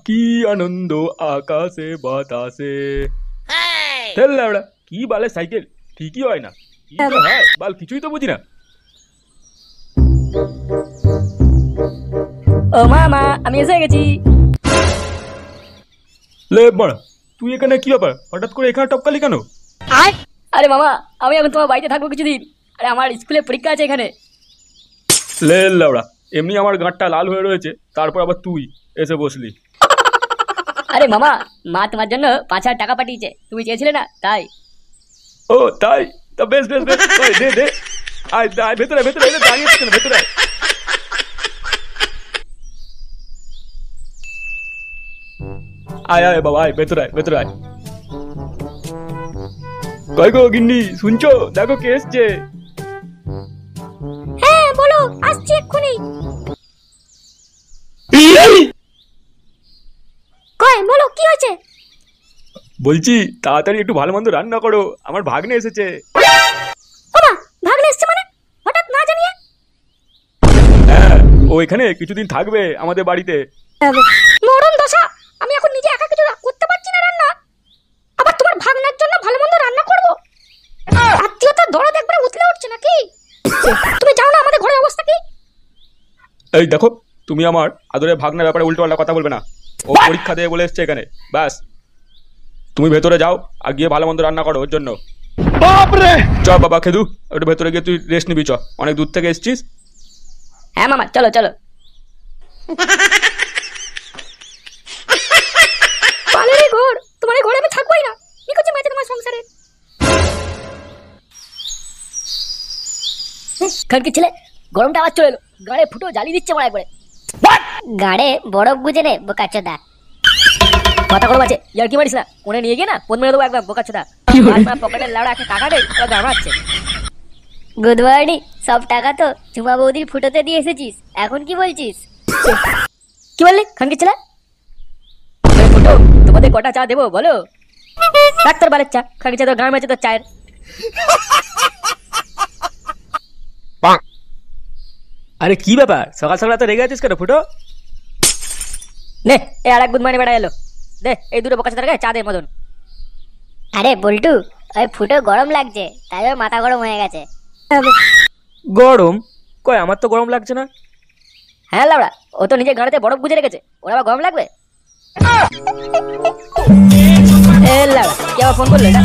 কি আনন্দ আকাশে বাতাসে। তেল লাউড়া কি বালে সাইকেল, ঠিকই হয় না। কি যে হয় বাল কিছুই তো বুঝি না। ও মামা, আমি এসে গেছি। লে বড়া, তুই এখানে কি ব্যাপার, হঠাৎ করে এখানে টপকালি কেন? আরে মামা, আমি এখন তোমার বাড়িতে থাকবো কিছুদিন। আরে আমার স্কুলে পরীক্ষা আছে এখানে। লে লাউড়া, এমনি আমার গাঁটটা লাল হয়ে রয়েছে, তারপর আবার তুই এসে বসলি। আরে মামা, মা তোমার জন্য 5,000 টাকা পাঠিয়েছে, তুমি চেয়েছিলে না তাই। ও তাই? তা বেশ বেশ বেশ, ওই দে দে। আয় আয় ভেতরে ভেতরে, এলে দাঁড়িয়ে থাকেন ভেতরে আয়। আয় আয় বাবা, আয় ভেতরে আয় ভেতরে আয়। কই গো গিন্নি, শুনছো? দেখো কে এসছে। হ্যাঁ বলো, আসছি এক্ষুনি। কই বলো, কি হয়েছে? বলছি তাড়াতাড়ি একটু ভালো মন্দ রান্না করো, আমার ভাগ্নে এসেছে। ওমা, ভাগ্নে এসেছে মানে? হঠাৎ না জানিয়ে? হ্যাঁ, ও এখানে কিছুদিন থাকবে আমাদের বাড়িতে। মরণ দশা, আমি এখন নিজে একা কিছু করতে পারছি না রান্না, আবার তোমার ভাগ্নের জন্য ভালো মন্দ রান্না করব? আত্মীয়তার দরদ একবারে উতলে উঠছে নাকি? তুমি জানো না আমাদের ঘরের অবস্থা কি? এই দেখো, তুমি আমার আদরের ভাগ্নের ব্যাপারে উল্টো পাল্টা কথা বলবে না। ও পরীক্ষা দিয়ে বলে এসছে এখানে, ব্যাস। তুমি ভেতরে যাও আর গিয়ে ভালো মন্দ রান্না করো ওর জন্য। চ বাবা খেদু, একটু ভেতরে গিয়ে তুই রেস্ট নিবি, চ, অনেক দূর থেকে এসছিস। হ্যাঁ মামা, চলো চলো। পালের ঘর, তোমার ঘরে আমি থাকবোই না। নিকুচি মাঝে তোমার সংসারে খানকি ছেলে, গরমটা আবার চলে এলো। গাড়ে ফুটো জ্বালিয়ে দিচ্ছে মারা একবারে। গাড়ে বরফ গুজে নে বোকাচোদা। মাথা গরম আছে, ইয়ার কি মারিস না। কোনে নিয়ে গিয়ে না ফোন মেরে দেবো একদম, বোকাচ্ছোদা। পকেটের লাউড়া একটা টাকা নেই, ওরা গামাচ্ছে। Good morning. সব টাকা তো চুমা বৌদির ফুটোতে দিয়ে এসেছিস, এখন কি বলছিস? কি বললি খানকি ছেলে? ফুটো, তোমাদের কটা চা দেবো বলো? ডাক্তার বালের চা, খানকি চা তো গান আছে তোর চায়ের। আরে কি ব্যাপার, সকাল সকাল তো রেগে আছিস কেন ফুটো? নে, এই আর এক গুদমানি বেড়া এলো। দে এই দুটো বোকাচ্ছোদার গায়ে চা দে মদন। আরে বল্টু, ওই ফুটো গরম লাগছে, তাই ওর মাথা গরম হয়ে গেছে। গরম? কই, আমার তো গরম লাগছে না। হ্যাঁ লাউড়া, ও তো নিজের গাড়িতে বরফ গুজে রেখেছে, ওরা আবার গরম লাগবে? এ লাউড়া, কে আবার ফোন করলো এটা?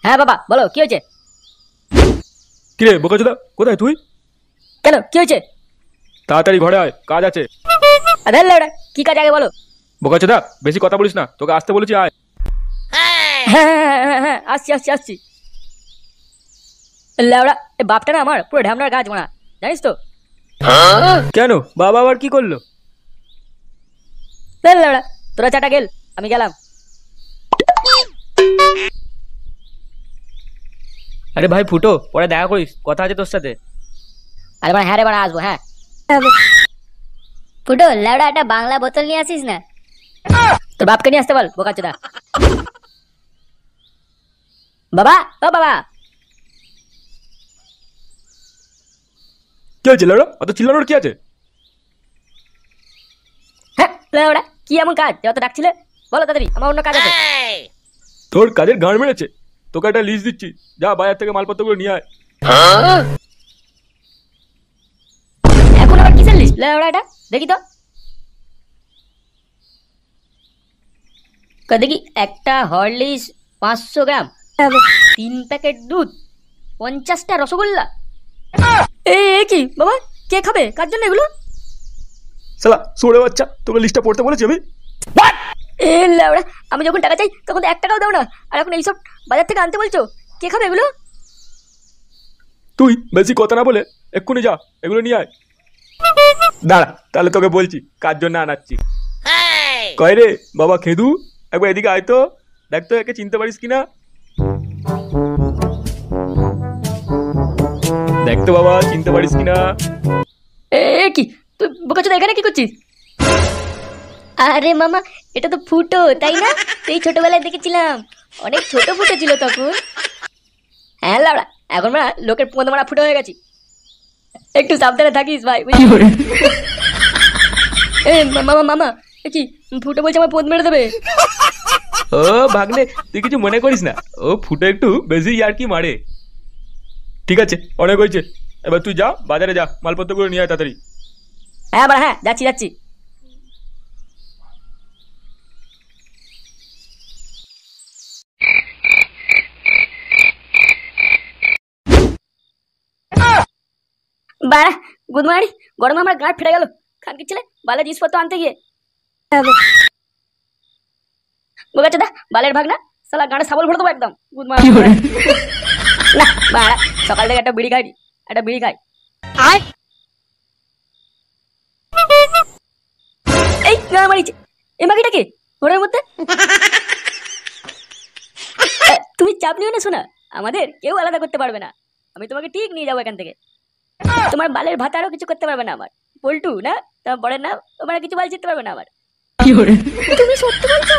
হ্যাঁ বাবা বলো, কি হয়েছে? কিরে বোকাচোদা, কোথায় তুই? কেন, কি হয়েছে? তাড়াতাড়ি ঘরে আয়, কাজ আছে। আরে লাউড়া, কি কাজ আগে বলো? বোকাচোদা বেশি কথা বলিস না, তোকে আসতে বলেছি, আয়। হ্যাঁ হ্যাঁ হ্যাঁ হ্যাঁ, আসছি আসছি আসছি। লাউড়া, এ বাপটা না আমার পুরো ঢ্যামনার গাছ মারা, জানিস তো? কেন, বাবা আবার কি করলো? লাউড়া, তোরা চাটা গেল, আমি গেলাম। আরে ভাই ফুটো, পরে দেখা করিস, কথা আছে তোর সাথে। আরে মানে হ্যাঁ রে বাড়া, আসবো হ্যাঁ। ফুটো, লেওড়া একটা বাংলা বোতল নিয়ে আসিস না। তোর বাপকে নিয়ে আসতে বল বোকাচোদা। বাবা, ও বাবা। কি হয়েছে লাউড়া, অত চিল্লানোর কি আছে? হ্যাঁ লাউড়া, কি এমন কাজ যে অত ডাকছিলে? বলো তাড়াতাড়ি, আমার অন্য কাজ আছে। তোর কাজের গান মেরেছে, তোকে একটা লিস্ট দিচ্ছি, যা বাজার থেকে মালপত্রগুলো নিয়ে আয়। এখন আবার কিসের লিস্ট লাউড়া এটা? দেখি তো। দেখি, একটা হরলিক্স 500 গ্রাম, 3 প্যাকেট দুধ, 50টা রসগোল্লা। এ কি বাবা, কে খাবে, কার জন্য এগুলো? শালা সরে বাচ্চা, তোকে লিস্টটা পড়তে বলেছি আমি। এ লাউড়া, আমি যখন টাকা চাই তখন তো 1 টাকাও দাও না, আর এখন এইসব বাজার থেকে আনতে বলছো? কে খাবে এগুলো? তুই বেশি কথা না বলে এক্ষুনি যা, এগুলো নিয়ে আয়। দাঁড়া, তাহলে তোকে বলছি কার জন্য আনাচ্ছি। কয় রে বাবা খেদু, একবার এদিকে আয় তো, দেখ তো একে চিনতে পারিস কিনা। দেখ তো বাবা, চিনতে পারিস কিনা। এ কি, তুই বোকাচোদা এখানে কি করছিস? আরে মামা, এটা তো ফুটো, তাই না? সেই ছোটবেলায় দেখেছিলাম, অনেক ছোট ফুটো ছিল তখন। হ্যাঁ লাউড়া, এখন আমরা লোকের পোঁদ মারা ফুটো হয়ে গেছি। একটু সাবধানে থাকিস ভাই, এ মামা মামা, এ কি ফুটো বলছে আমার পোদ মেরে দেবে? ও ভাগ্নে, তুই কিছু মনে করিস না, ও ফুটো একটু বেশি আর কি মারে। ঠিক আছে, অনেক হয়েছে, এবার তুই যা বাজারে যা, মালপত্রগুলো নিয়ে আয় তাড়াতাড়ি। হ্যাঁ বাড়া, হ্যাঁ যাচ্ছি যাচ্ছি। বাড়া গুড মর্নিং, গরমে আমার গাঁট ফেটে গেল। খানকি ছেলে বালের জিনিসপত্র আনতে গিয়ে বোঝাচ্ছে দা বালের ভাগ না, সালা গাঁটে সাবল ভরে দেবো একদম। গুড মর্নিং না বাড়া, সকাল থেকে একটা বিড়ি খাইনি, একটা বিড়ি খাই। এই না মারিছে, এ মাগিটা কে ঘরের মধ্যে? তুমি চাপ নিও না শোনা, আমাদের কেউ আলাদা করতে পারবে না। আমি তোমাকে ঠিক নিয়ে যাবো এখান থেকে। তোমার বালের ভাতারও কিছু করতে পারবে না আমার। পল্টু না তোমার বড়ের নাম, তোমার কিছু বাল চিনতে পারবে না আমার। তুমি সত্যি বলছো?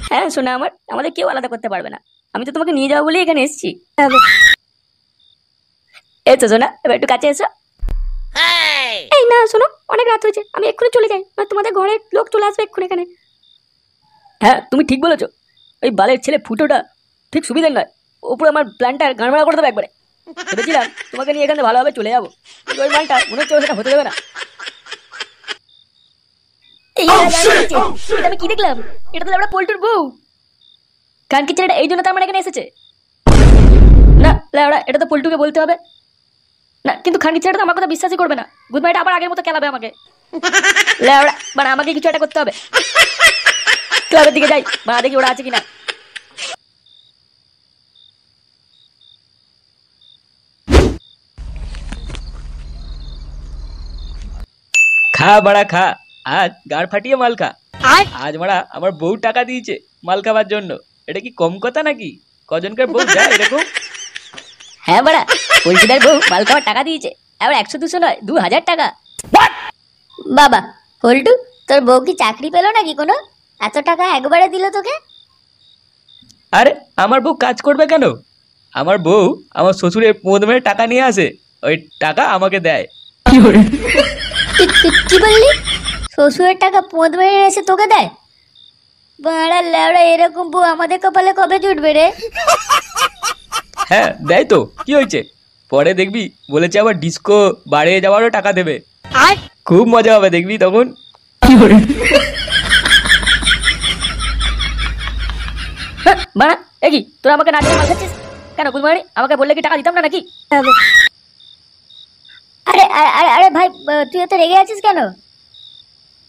হ্যাঁ শোনা, আমাদের কেউ আলাদা করতে পারবে না। আমি তো তোমাকে নিয়ে যাবো বলেই এখানে এসেছি। এসো শোনা, এবার একটু কাছে এসো। এই না শোনো, অনেক রাত হয়েছে, আমি এক্ষুনি চলে যাই, না তোমাদের ঘরে লোক চলে আসবে এক্ষুনি এখানে। হ্যাঁ তুমি ঠিক বলেছো, ওই বালের ছেলে ফুটোটা ঠিক সুবিধার নয়। ওপরে আমার প্ল্যানটা গাড়মাড়া করে দেবে একবারে। ভেবেছিলাম তোমাকে নিয়ে এখানে ভালোভাবে চলে যাবো, কিন্তু ওই মালটা মনে হচ্ছে সেটা হতে দেবে না। এই এটা আমি কি দেখলাম? এটা তো আমরা পল্টুর বউ। কারণ কি ছেলেটা এই জন্য তার মানে এখানে এসেছে? না লেওড়া, এটা তো পল্টুকে বলতে হবে না, কিন্তু খানকি ছেলেটা তো আমার কথা বিশ্বাসই করবে না। গুড নাইট আবার আগের মতো খেলাবে আমাকে। লেওড়া মানে আমাকে কিছু একটা করতে হবে। ক্লাবের দিকে যাই, বা দেখি ওরা আছে কিনা। খা বাড়া খা, আজ গাড় ফাটিয়ে মাল খা। আজ মারা আমার বউ টাকা দিয়েছে মাল খাবার জন্য, এটা কি কম কথা নাকি? কজনকার বউ যায় এরকম? হ্যাঁ বাড়া, পল্টুদার বউ মাল খাওয়ার টাকা দিয়েছে, আবার 100-200 নয়, 2000 টাকা। বাবা পল্টু, তোর বউ কি চাকরি পেলো নাকি কোনো? এত টাকা একবারে দিল তোকে? আরে আমার বউ কাজ করবে কেন? আমার বউ আমার শ্বশুরের পোদ মেরে টাকা নিয়ে আসে, ওই টাকা আমাকে দেয়। কি বললি? শ্বশুরের টাকা পোঁদ মেরে এসে তোকে দেয়? বাড়া লেওড়া, এরকম বউ আমাদের কপালে কবে জুটবে রে? হ্যাঁ দেয় তো, কি হয়েছে? পরে দেখবি বলেছে আবার ডিস্কো বাড়ে যাওয়ারও টাকা দেবে, খুব মজা হবে দেখবি তখন। বাড়া এ কি তোরা আমাকে না দিয়ে মাল খাচ্ছিস কেন? গুলমারি আমাকে বললে কি টাকা দিতাম না নাকি? আরে আরে আরে ভাই, তুই এত রেগে আছিস কেন?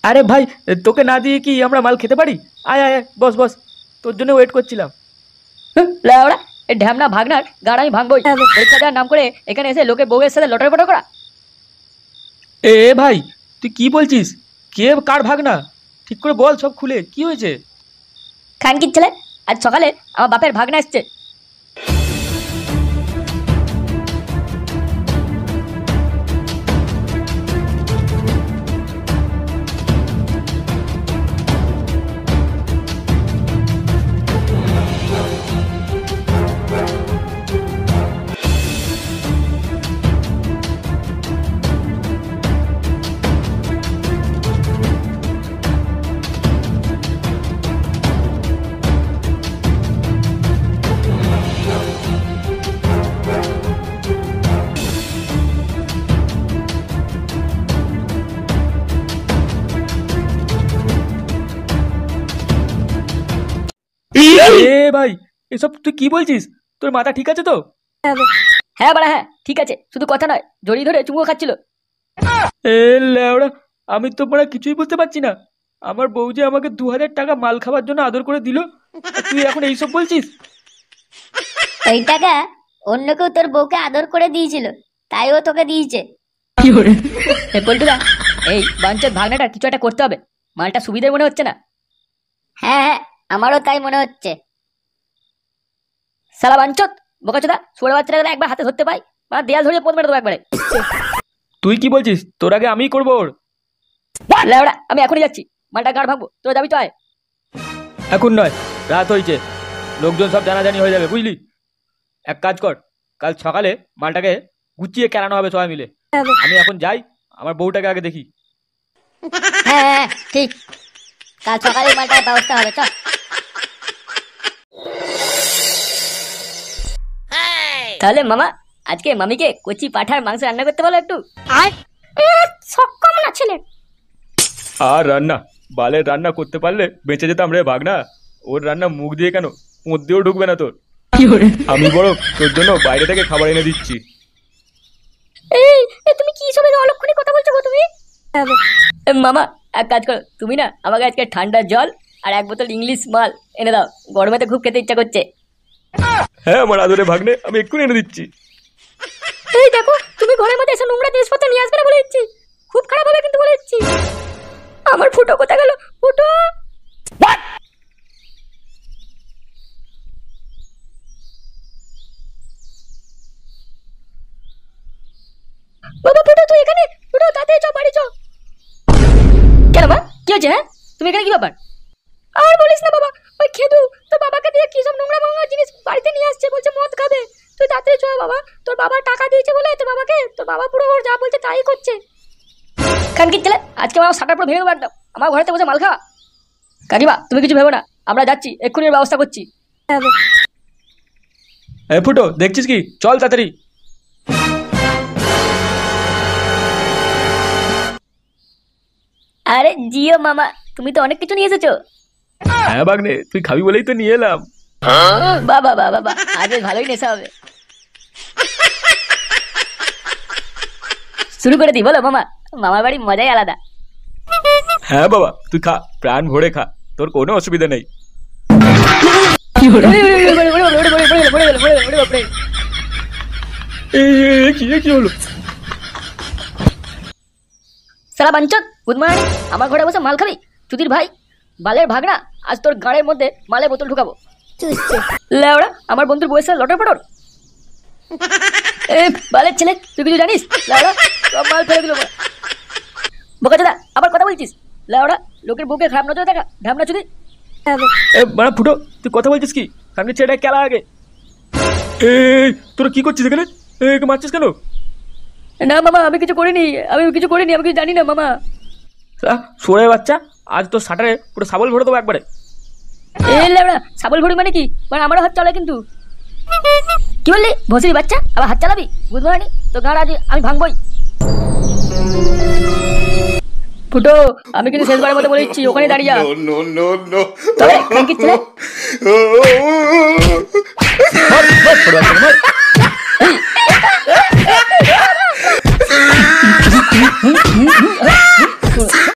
আরে ভাই, তোকে না দিয়ে কি আমরা মাল খেতে পারি? আয় আয় আয়, বস বস, তোর জন্য ওয়েট করছিলাম। লেওড়া, এই ঢ্যামনা ভাগনার গাড় আমি ভাঙবই। পরীক্ষা দেওয়ার নাম করে এখানে এসে লোকে বউয়ের সাথে লটারি পটো করা। এ ভাই, তুই কি বলছিস? কে কার ভাগনা? ঠিক করে বল, সব খুলে কি হয়েছে? খানকির ছেলে, আজ সকালে আমার বাপের ভাগনা এসছে। এ ভাই, এসব তুই কি বলছিস? তোর মাথা ঠিক আছে তো? হ্যাঁ বাড়া হ্যাঁ ঠিক আছে, শুধু কথা নয়, জড়িয়ে ধরে চুমুও খাচ্ছিল। এ লেওড়া, আমি তো মানে কিছুই বুঝতে পারছি না। আমার বউ যে আমাকে 2000 টাকা মাল খাবার জন্য আদর করে দিল, আর তুই এখন এইসব বলছিস? ওই টাকা অন্য কেউ তোর বউকে আদর করে দিয়েছিল, তাই ও তোকে দিয়েছে। এ পল্টুদা, এই বাঞ্চত ভাগনাটার কিছু একটা করতে হবে, মালটা সুবিধার মনে হচ্ছে না। হ্যাঁ হ্যাঁ, আমারও তাই মনে হচ্ছে। সালা বাঞ্চত বোকাচোদা, ছোড়া বাচ্চারা একবার হাতে ধরতে পাই, মানে দেয়াল ধরিয়ে পোদ মেরে দেবো একবারে। তুই কি বলছিস? তোর আগে আমিই করবো ওর। লেওড়া, আমি এখনই যাচ্ছি, মালটা গাড় ভাঙবো, তোরা যাবি তো আয়। এখন নয়, রাত হয়েছে, লোকজন সব জানাজানি হয়ে যাবে বুঝলি। এক কাজ কর, কাল সকালে মালটাকে গুছিয়ে কেরানো হবে সবাই মিলে। আমি এখন যাই, আমার বউটাকে আগে দেখি। হ্যাঁ হ্যাঁ, ঠিক, কাল সকালে মালটার ব্যবস্থা হবে। চল। তাহলে মামা, আজকে মামিকে কচি পাঠার মাংস রান্না করতে বলো একটু। আর সক্ষম না ছেলে। আর রান্না বালের রান্না করতে পারলে বেঁচে যেতাম রে ভাগনা। ওর রান্না মুখ দিয়ে কেন মুখ দিয়েও ঢুকবে না তোর। আমি বড় তোর জন্য বাইরে থেকে খাবার এনে দিচ্ছি। এই তুমি কি সবে অলক্ষণী কথা বলছো গো তুমি? মামা এক কাজ করো, তুমি না আমাকে আজকে ঠান্ডা জল আর এক বোতল ইংলিশ মাল এনে দাও, গরমে তো খুব খেতে ইচ্ছা করছে। হ্যাঁ আমার আদরে ভাগ্নে, আমি এক্ষুনি এনে দিচ্ছি। এই দেখো, তুমি ঘরের মধ্যে এসে নোংরা জিনিসপত্র নিয়ে আসবে না বলে দিচ্ছি। খুব খারাপ হবে কিন্তু বলে দিচ্ছি। আমার ফুটো কোথায় গেল? ফুটো, বাবা ফুটো তুই এখানে? ফুটো তাড়াতাড়ি চ, বাড়ি চ। কেন মা, কি হচ্ছে? হ্যাঁ, তুমি এখানে কি ব্যাপার? আর বলিস না বাবা, ওই খেদু তোর বাবাকে দিয়ে কি সব নোংরা মোংরা জিনিস বাড়িতে নিয়ে আসছে, বলছে মদ খাবে। তুই তাড়াতাড়ি চ বাবা, তোর বাবা টাকা দিয়েছে বলে তোর বাবাকে, তোর বাবা পুরো ওর যা বলছে তাই করছে। কানকির ছেলে, আজকে আমার সাটার পুরো ভেঙে দেবো একদম। আমার ঘরেতে বসে মাল খাওয়া। কাকিমা তুমি কিছু ভেবো না, আমরা যাচ্ছি, এক্ষুনি এর ব্যবস্থা করছি। এই ফুটো দেখছিস কি, চল তাড়াতাড়ি। আরে জিও মামা, তুমি তো অনেক কিছু নিয়ে এসেছো। হ্যাঁ ভাগ্নে, তুই খাবি বলেই তো নিয়ে এলাম। বাবা বাবা বাবা, আজ বেশ ভালোই নেশা হবে। শুরু করে দিই বলো মামা, মামার বাড়ি মজাই আলাদা। হ্যাঁ বাবা তুই খা, প্রাণ ভরে খা, তোর কোনো অসুবিধা নেই। কি হলো? সালা বাঞ্চত গুড মর্নিং, আমার ঘরে বসে মাল খাবি? চুদির ভাই, বালের ভাগনা, আজ তোর গাড়ের মধ্যে মালের বোতল ঢুকাবো। লেওড়া, আমার বন্ধুর বয়সে লটর পটর। এ বালের ছেলে, তুই কিছু জানিস? লেওড়া, সব মাল ফেলে দিল। বোকাচোদা, আবার কথা বলছিস? লেওড়া, লোকের বুকে খারাপ নজরে দেখা, ঢামনা চুদি। মানে ফুটো তুই কথা বলছিস কি? সামনে ছেলেটা খেলা আগে। তোরা কি করছিস এখানে? একে মারছিস কেন? না মামা, আমি কিছু করিনি, আমি কিছু জানি না মামা। সোরে বাচ্চা, আজ তোর শাটারে পুরো সাবল ভরে দেবো একবারে। এ লেওড়া, সাবল ভরি মানে কি? মানে আমারও হাত চলে কিন্তু। কি বললি ভসির বাচ্চা, আবার হাত চালাবি? গুড মর্নিং, তো গাড় আজ আমি ভাঙবই। ফুটো, আমি কিন্তু শেষবারের মতো বলে দিচ্ছি, ওখানে দাঁড়িয়ে যা। তবে কানকির ছেলে